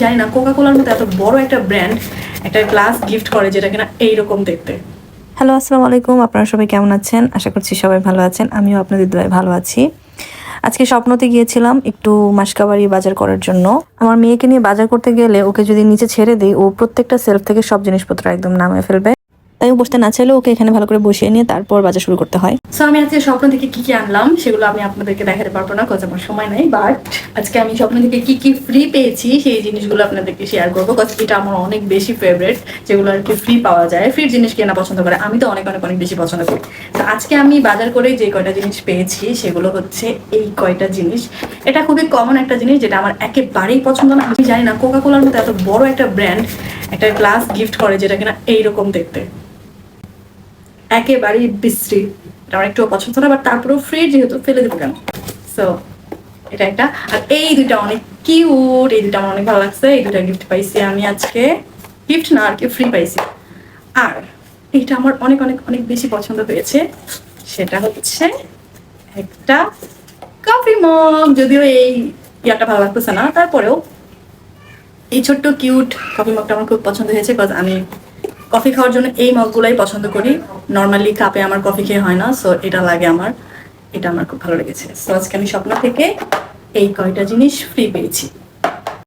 জানি না কোকা কোলার মতো এত বড় একটা ব্র্যান্ড একটা গ্লাস গিফট করে যেটা কিনা এইরকম দেখতে। হ্যালো, আসসালামু আলাইকুম। আপনারা সবাই কেমন আছেন? আশা করছি সবাই ভালো আছেন। আমিও আপনাদের দোয়ায় ভালো আছি। আজকে স্বপ্নতে গিয়েছিলাম একটু মাসকাবাড়ি বাজার করার জন্য। আমার মেয়েকে নিয়ে বাজার করতে গেলে ওকে যদি নিচে ছেড়ে দিই, ও প্রত্যেকটা সেলফ থেকে সব জিনিসপত্র একদম নামিয়ে ফেলবে। তাই ও বসতে না চাইলে ওকে এখানে ভালো করে বসিয়ে নিয়ে তারপর বাজার শুরু করতে হয়। সো আমি আজকে স্বপ্ন থেকে কি কি আনলাম সেগুলো আমি আপনাদেরকে দেখাতে পারবো না, কজ আমার সময় নাই। বাট আজকে আমি স্বপ্ন থেকে কি কি ফ্রি পেয়েছি সেই জিনিসগুলো আপনাদেরকে শেয়ার করবো, কজ এটা আমার অনেক বেশি ফেভারিট, যেগুলো আর কি ফ্রি পাওয়া যায়। ফ্রি জিনিস কেনা পছন্দ করে, আমি তো অনেক অনেক অনেক বেশি পছন্দ করি। তো আজকে আমি বাজার করে যে কয়টা জিনিস পেয়েছি সেগুলো হচ্ছে এই কয়টা জিনিস। এটা খুবই কমন একটা জিনিস যেটা আমার একেবারেই পছন্দ না। আমি জানি না কোকা কোলার মতো এত বড় একটা ব্র্যান্ড একটা গ্লাস গিফট করে যেটা কিনা এইরকম দেখতে, একেবারেই বিশ্রী। এটা আমার একটু পছন্দ না, বাট তারপরেও ফ্রি যেহেতু ফেলে দেবো কেন। সো এটা একটা। আর এই দুইটা অনেক কিউট, এই দুইটা আমার অনেক ভালো লাগছে। এই দুইটা গিফট পাইছি আমি আজকে, গিফট না আর কি ফ্রি পাইছি। আর এইটা আমার অনেক অনেক অনেক বেশি পছন্দ হয়েছে, সেটা হচ্ছে একটা কফি মগ। যদিও এই ইয়াটা ভালো লাগতেছে না, তারপরেও এই ছোট্ট কিউট কফি মগটা আমার খুব পছন্দ হয়েছে, বিকজ আমি কফি খাওয়ার জন্য এই মগগুলাই পছন্দ করি। নর্মালি কাপে আমার কফি খেয়ে হয় না, সো এটা লাগে আমার, এটা আমার খুব ভালো লেগেছে। সো আজকে আমি স্বপ্ন থেকে এই কয়টা জিনিস ফ্রি পেয়েছি।